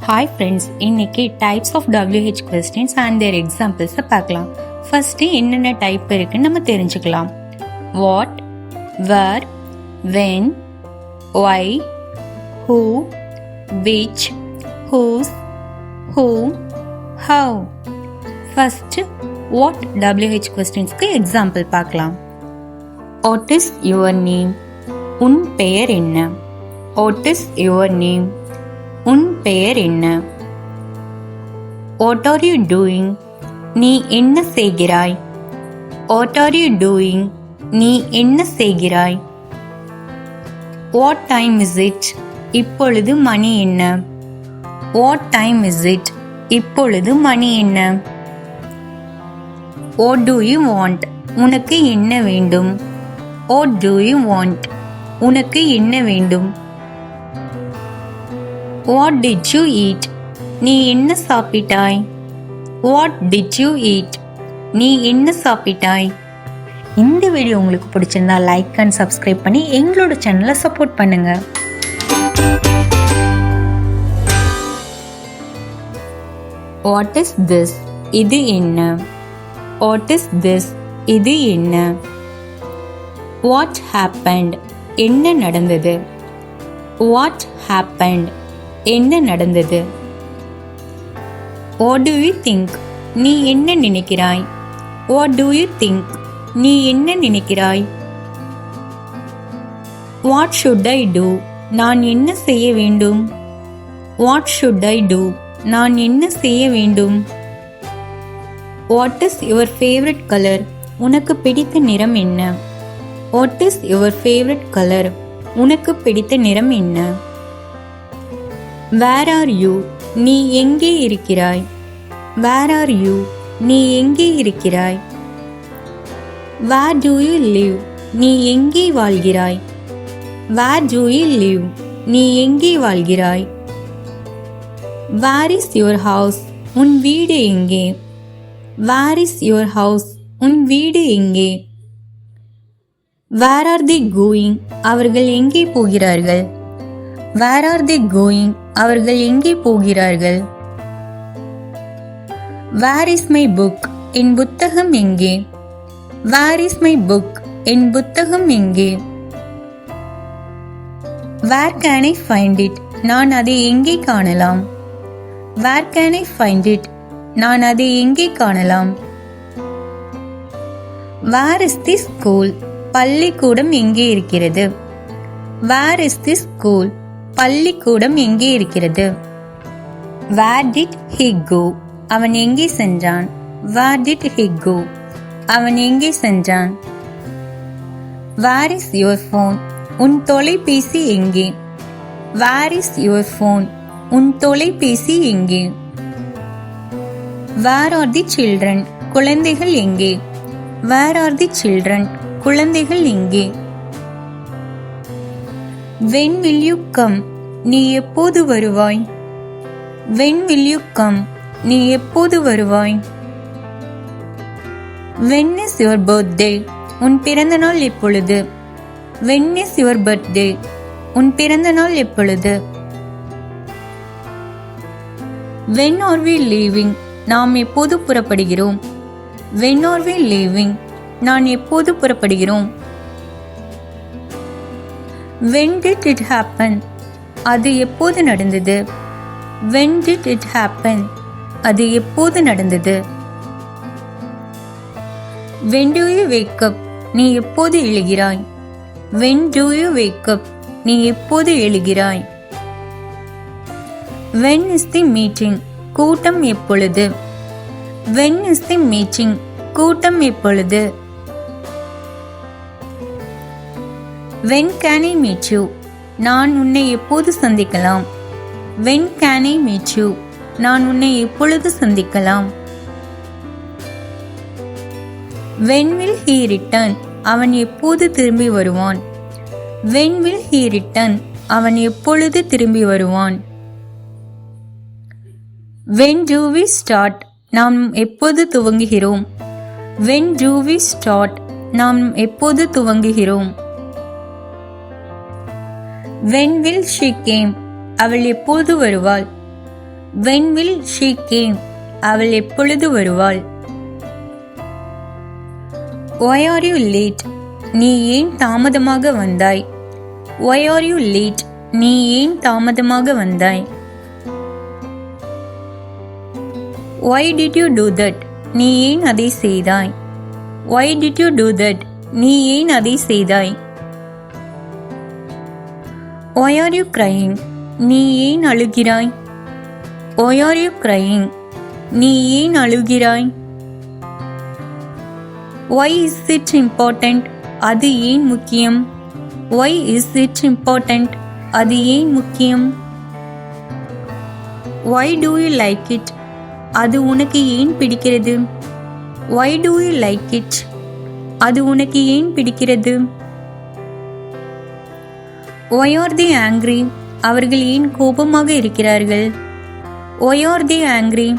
Hi friends, இன்னைக்கு types of WH questions and their examples பார்க்கலாம். First என்னென்ன type இருக்குன்னு நம்ம தெரிஞ்சுக்கலாம். What, where, when, why, who, which, whose, whom, how. First, what WH questionsக்கு example பார்க்கலாம். What is your name? உன் பெயர் என்ன? What is your name? உன் பெயர் என்ன? What are you doing? நீ என்ன செய்கிறாய்? What are you doing? நீ என்ன செய்கிறாய்? What time is it? இப்பொழுது மணி என்ன? What time is it? இப்பொழுது மணி என்ன? What do you want? உனக்கு என்ன வேண்டும்? What do you want? உனக்கு என்ன வேண்டும்? What did you eat? நீ என்ன சாப்பிட்டாய்? What did you eat? நீ என்ன சாப்பிட்டாய்? இந்த வீடியோ உங்களுக்கு பிடிச்சிருந்தா லைக் அண்ட் சப்ஸ்கிரைப் பண்ணி எங்களோட சேனலை சப்போர்ட் பண்ணுங்க. What is this? இது என்ன? What is this? இது என்ன? What happened? என்ன நடந்தது? What happened? என்ன நடந்தது? What do you think? நீ என்ன நினைக்கிறாய்? What do you think? நீ என்ன நினைக்கிறாய்? What should I do? நான் என்ன செய்ய வேண்டும்? What should I do? நான் என்ன செய்ய வேண்டும்? What is your favorite color? உனக்கு பிடித்த நிறம் என்ன? What is your favorite color? உனக்கு பிடித்த நிறம் என்ன? Where are you? நீ எங்கே இருக்கிறாய்? Where are you? நீ எங்கே இருக்கிறாய்? Where do you live? நீ எங்கே வாழ்கிறாய்? Where do you live? நீ எங்கே வாழ்கிறாய்? Where is your house? உன் வீடு எங்கே? Where is your house? உன் வீடு எங்கே? Where are they going? அவர்கள் எங்கே போகிறார்கள்? Where are they going? அவர்கள் எங்கே போகிறார்கள்? Where is my book? என் புத்தகம் எங்கே? Where is my book? என் புத்தகம் எங்கே? Where can I find it? நான் அதை எங்கே காணலாம்? Where can I find it? நான் அதை எங்கே காணலாம்? Where is the school? பள்ளிக்கூடம் எங்கே இருக்கிறது? Where is the school? பள்ளிக்கூடம் எங்கே இருக்கிறது? Where did he go? அவன் எங்கே சென்றான்? Where did he go? அவன் எங்கே சென்றான்? Where is your phone? உன் தொலைபேசி எங்கே? Where is your phone? உன் தொலைபேசி எங்கே? Where are the children? குழந்தைகள் எங்கே? Where are the children? குழந்தைகள் எங்கே? When will you come? நீ எப்போது வருவாய்? When will you come? நீ எப்போது வருவாய்? When is your birthday? உன் பிறந்த நாள் எப்பொழுது? When is your birthday? உன் பிறந்த நாள் எப்பொழுது? When are we leaving? நாம் எப்போது புறப்படுகிறோம்? When are we leaving? நான் எப்போது புறப்படுகிறோம்? When did it happen? அது எப்போது நடந்தது? When did it happen? அது எப்போது நடந்தது? When do you wake up? நீ எப்போது எழுகிறாய்? When do you wake up? நீ எப்போது எழுகிறாய்? When is the meeting? கூட்டம் எப்பொழுது? When is the meeting? கூட்டம் எப்பொழுது? When can I meet you? நான் உன்னை எப்போது சந்திக்கலாம்? When can I meet you? நான் உன்னை எப்பொழுது சந்திக்கலாம்? When will he return? அவன் எப்போது திரும்பி வருவான்? When will he return? அவன் எப்பொழுது திரும்பி வருவான்? When do we start? நாம் எப்போது துவங்குகிறோம்? When do we start? நாம் எப்போது துவங்குகிறோம்? When will she came? அவள் எப்போது வருவாள்? when will she came? அவள் எப்பொழுது வருவாள்? Why are you late? நீ ஏன் தாமதமாக வந்தாய்? Why are you late? நீ ஏன் தாமதமாக வந்தாய்? Why did you do that? நீ ஏன் அதை செய்தாய்? Why did you do that? நீ ஏன் அதை செய்தாய்? Why are you crying? நீ ஏன் அழுகிறாய்? Why are you crying? நீ ஏன் அழுகிறாய்? Why is it important? அது ஏன் முக்கியம்? Why is it important? அது ஏன் முக்கியம்? Why do you like it? அது உனக்கு ஏன் பிடிக்கிறது? Why do you like it? அது உனக்கு ஏன் பிடிக்கிறது? Why are they angry? அவர்கள் ஏன் கோபமாக இருக்கிறார்கள்? Why are they angry?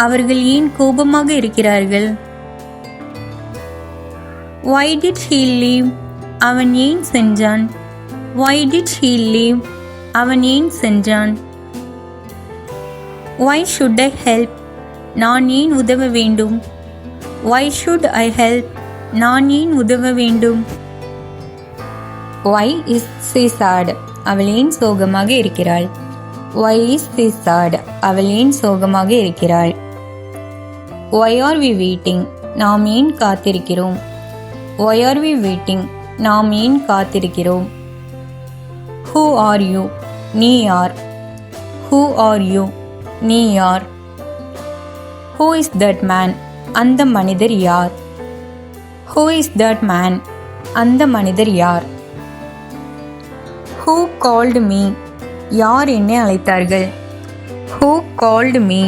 அவர்கள் ஏன் கோபமாக இருக்கிறார்கள்? Why did he leave? அவன் ஏன் சென்றான்? Why did he leave? அவன் ஏன் சென்றான்? Why should I help? நான் ஏன் உதவ வேண்டும்? Why should I help? நான் ஏன் உதவ வேண்டும்? Why is she sad? அவள் ஏன் சோகமாக இருக்கிறாள்? Why is she sad? அவள் ஏன் சோகமாக இருக்கிறாள்? Why are we waiting? நாம் ஏன் காத்திருக்கிறோம்? Why are we waiting? நாம் ஏன் காத்திருக்கிறோம்? Who are you? நீ யார்? Who are you? நீ யார்? Who is that man? அந்த மனிதர் யார்? Who is that man? அந்த மனிதர் யார்? Who called me? யார் என்னை அழைத்தார்கள்? Who called me?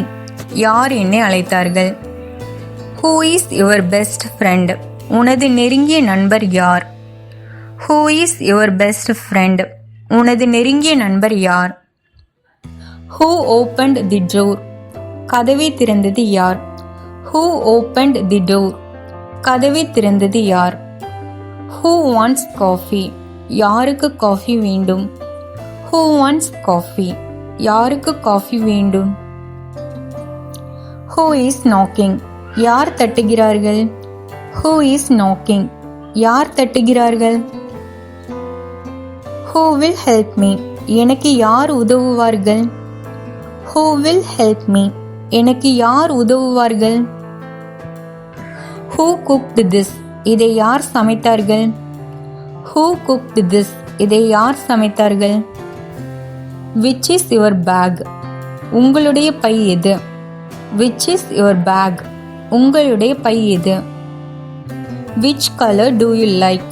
யார் என்னை அழைத்தார்கள்? Who is your best friend? உனது நெருங்கிய நண்பர் யார்? Who is your best friend? உனது நெருங்கிய நண்பர் யார்? Who opened the door? கதவை திறந்தது யார்? Who opened the door? கதவை திறந்தது யார்? Who wants coffee? யாருக்கு காஃபி வேண்டும்? Who wants coffee? யாருக்கு காஃபி வேண்டும்? Who is knocking? யார் தட்டுகிறார்கள்? Who is knocking? யார் தட்டுகிறார்கள்? Who will help me? எனக்கு யார் உதவுவார்கள்? Who will help me? எனக்கு யார் உதவுவார்கள்? Who cooked this? இதை யார் சமைத்தார்கள்? Who cooked this? இதை யார் சமைத்தார்கள்? Which is your bag? உங்களுடைய பை எது? Which is your bag? உங்களுடைய பை எது? Which color do you like?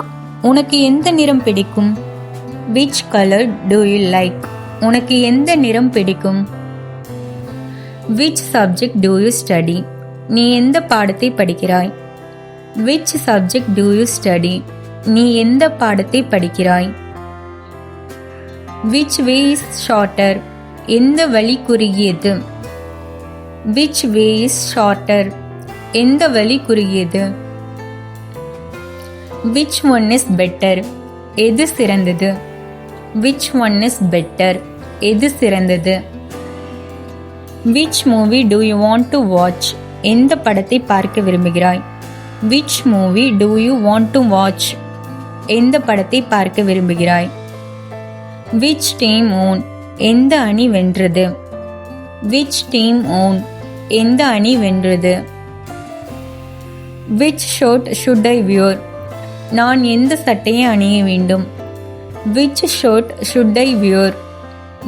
உனக்கு எந்த நிறம் பிடிக்கும்? Which color do you like? உனக்கு எந்த நிறம் பிடிக்கும்? Which subject do you study? நீ எந்த பாடத்தை படிக்கிறாய்? Which subject do you study? நீ எந்த பாடத்தை படிக்கிறாய்? Which way is shorter? எந்த வழி குறுகியது? Which way is shorter? எந்த வழி குறுகியது? Which one is better? எது சிறந்தது? Which one is better? எது சிறந்தது? Which movie do you want to watch? எந்த படத்தை பார்க்க விரும்புகிறாய்? Which movie do you want to watch? எந்த படத்தை பார்க்க விரும்புகிறாய்? Which team won? எந்த அணி வென்றது? Which team won? எந்த அணி வென்றது? Which shirt should I wear? நான் எந்த சட்டையை அணிய வேண்டும்? Which shirt should I wear?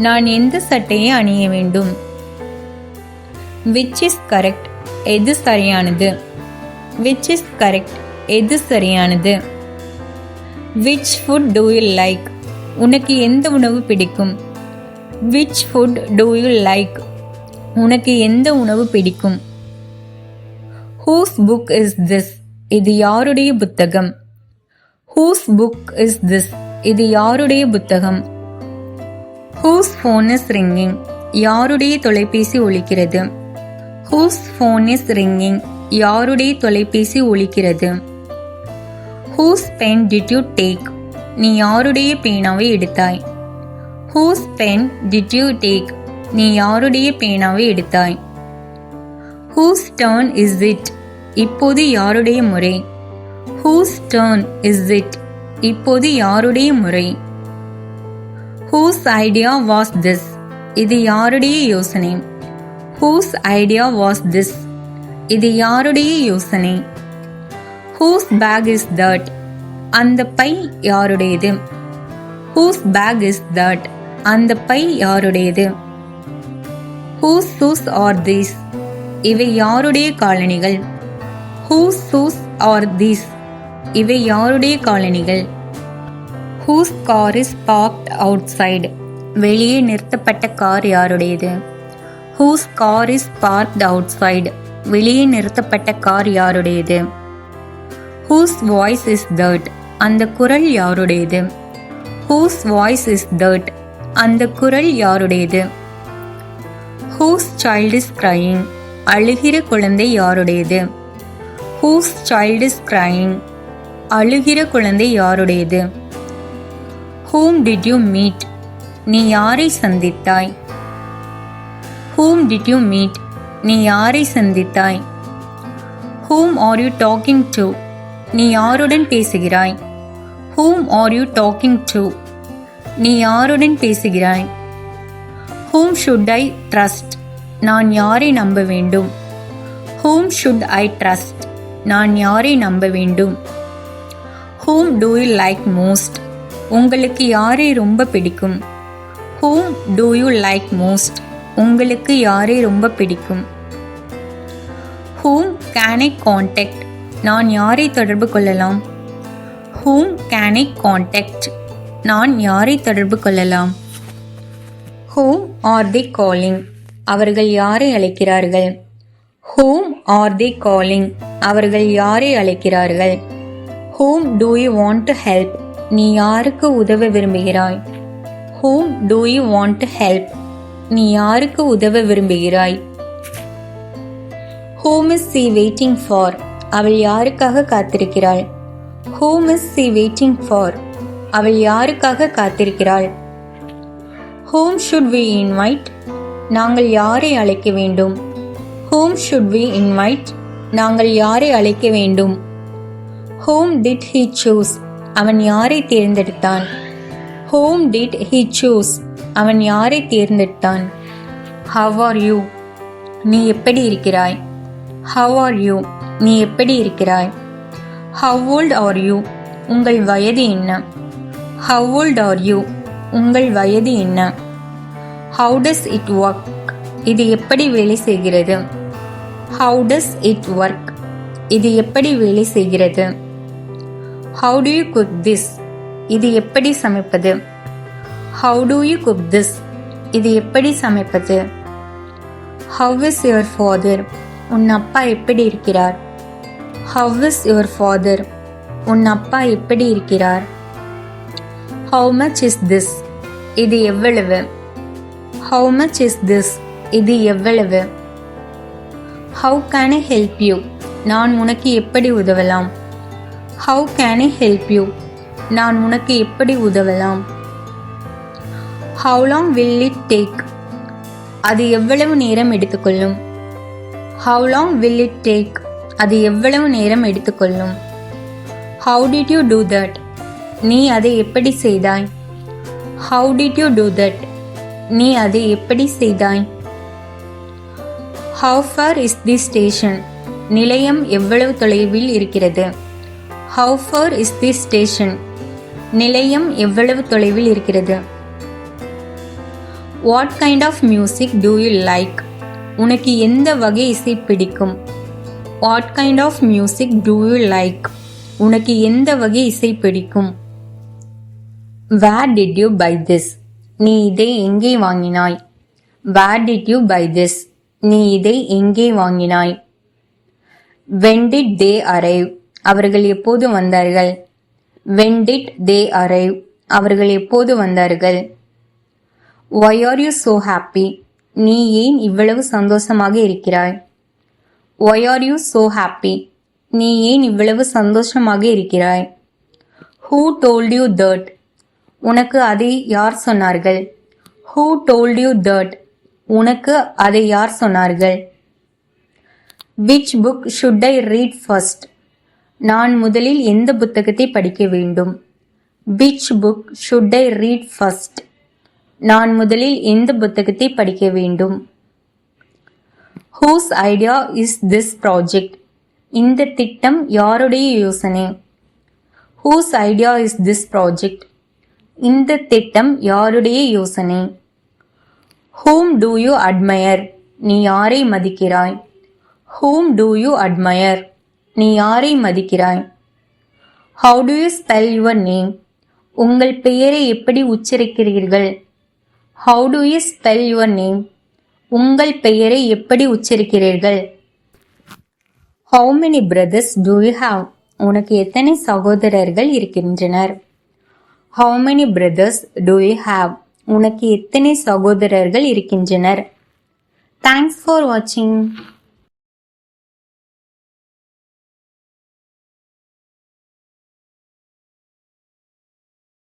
நான் எந்த சட்டையை அணிய வேண்டும்? Which is correct? எது சரியானது? Which is correct? எது சரியானது? Which food do you like? உனக்கு எந்த உணவு பிடிக்கும்? Which food do you like? உனக்கு எந்த உணவு பிடிக்கும்? Whose book is this? இது யாருடைய புத்தகம்? Whose book is this? இது யாருடைய புத்தகம்? Whose phone is ringing? யாருடைய தொலைபேசி ஒலிக்கிறது? Whose phone is ringing? யாருடைய தொலைபேசி ஒலிக்கிறது? Whose pen did you take? நீ யாருடைய பேனாவை எடுத்தாய்? Whose pen did you take? நீ யாருடைய பேனாவை எடுத்தாய்? Whose turn is it? இப்போது யாருடைய முறை? Whose turn is it? இப்போது யாருடைய முறை? Whose idea was this? இது யாருடைய யோசனை? Whose idea was this? இது யாருடைய யோசனை? Whose bag is that? அந்த பை யாருடையது? Whose bag is that? அந்த பை யாருடையது? Whose shoes are these? இவை யாருடைய காலணிகள்? Whose shoes are these? இவை யாருடைய காலணிகள்? Whose car is parked outside? வெளியே நிறுத்தப்பட்ட கார் யாருடையது? Whose car is parked outside? வெளியே நிறுத்தப்பட்ட கார் யாருடையது? Whose voice is that? அந்த குரல் யாருடையது? Whose voice is that? அந்த குரல் யாருடையது? Whose child is crying? அழுகிற குழந்தை யாருடையது? Whose child is crying? அழுகிற குழந்தை யாருடையது? Whom did you meet? நீ யாரை சந்தித்தாய்? Whom did you meet? நீ யாரை சந்தித்தாய்? Whom are you talking to? நீ யாருடன் பேசுகிறாய்? Whom are you talking to? நீ யாருடன் பேசுகிறாய்? Whom should I trust? நான் யாரை நம்ப வேண்டும்? Whom should I trust? நான் யாரை நம்ப வேண்டும்? Whom do you like most? உங்களுக்கு யாரை ரொம்ப பிடிக்கும்? Whom do you like most? உங்களுக்கு யாரை ரொம்ப பிடிக்கும்? Whom can I contact? நான் யாரை தொடர்பு கொள்ளலாம்? Whom can I contact? நான் யாரை தொடர்பு கொள்ளலாம்? Whom are they calling? அவர்கள் யாரை அழைக்கிறார்கள்? Whom are they calling? அவர்கள் யாரை அழைக்கிறார்கள்? Whom do you want to help? நீ யாருக்கு உதவ விரும்புகிறாய்? Whom do you want to help? நீ யாருக்கு உதவ விரும்புகிறாய்? Whom is she waiting for? அவள் யாருக்காக காத்திருக்கிறாள்? Whom is she waiting for? அவள் யாருக்காக காத்திருக்கிறாள்? Whom should we invite? நாங்கள் யாரை அழைக்க வேண்டும்? Whom should we invite? நாங்கள் யாரை அழைக்க வேண்டும்? Whom did he choose? அவன் யாரை தேர்ந்தெடுத்தான்? Whom did he choose? அவன் யாரை தேர்ந்தெடுத்தான்? How are you? நீ எப்படி இருக்கிறாய்? How are you? நீ எப்படி இருக்கிறாய்? How old are you? உங்கள் வயது என்ன? How old are you? உங்கள் வயது என்ன? How does it work? இது எப்படி வேலை செய்கிறது? How does it work? இது எப்படி வேலை செய்கிறது? How do you cook this? இது எப்படி சமைப்பது? How do you cook this? இது எப்படி சமைப்பது? How is your father? உன் அப்பா எப்படி இருக்கிறார்? How is your father? உன் அப்பா எப்படி இருக்கிறார்? How much is this? இது எவ்வளவு? How much is this? இது எவ்வளவு? How can I help you? நான் உனக்கு எப்படி உதவலாம்? How can I help you? நான் உனக்கு எப்படி உதவலாம்? How long will it take? அது எவ்வளவு நேரம் எடுத்துக்கொள்ளும்? How long will it take? அது எவ்வளவு நேரம் எடுத்துக்கொள்ளும்? How did you do that? நீ அதை எப்படி செய்தாய்? How did you do that? நீ அதை எப்படி செய்தாய்? How far is the station? நிலையம் எவ்வளவு தொலைவில் இருக்கிறது? How far is the station? நிலையம் எவ்வளவு தொலைவில் இருக்கிறது? What kind of music do you like? உனக்கு எந்த வகை இசை பிடிக்கும்? What kind of music do you like? உனக்கு எந்த வகை இசை பிடிக்கும்? Where did you buy this? நீ இதை எங்கே வாங்கினாய்? Where did you buy this? நீ இதை எங்கே வாங்கினாய்? When did they arrive? அவர்கள் எப்போது வந்தார்கள்? When did they arrive? அவர்கள் எப்போது வந்தார்கள்? Why are you so happy? நீ ஏன் இவ்வளவு சந்தோஷமாக இருக்கிறாய்? Why are you so happy? நீ ஏன் இவ்வளவு சந்தோஷமாக இருக்கிறாய்? Who told you that? உனக்கு அதை யார் சொன்னார்கள்? Who told you that? உனக்கு அதை யார் சொன்னார்கள்? Which book should I read first? நான் முதலில் எந்த புத்தகத்தை படிக்க வேண்டும்? Which book should I read first? நான் முதலில் எந்த புத்தகத்தை படிக்க வேண்டும்? Whose idea is this project? இந்த திட்டம் யாருடைய யோசனை? Whose idea is this project? இந்த திட்டம் யாருடைய யோசனை? Whom do you admire? நீ யாரை மதிக்கிறாய்? Whom do you admire? நீ யாரை மதிக்கிறாய்? How do you spell your name? உங்கள் பெயரை எப்படி உச்சரிக்கிறீர்கள்? How do you spell your name? உங்கள் பெயரை எப்படி உச்சரிக்கிறீர்கள்? How many brothers do you have? உனக்கு எத்தனை சகோதரர்கள் இருக்கின்றனர்? How many brothers do you have? உனக்கு எத்தனை சகோதரர்கள் இருக்கின்றனர்? Thanks for watching.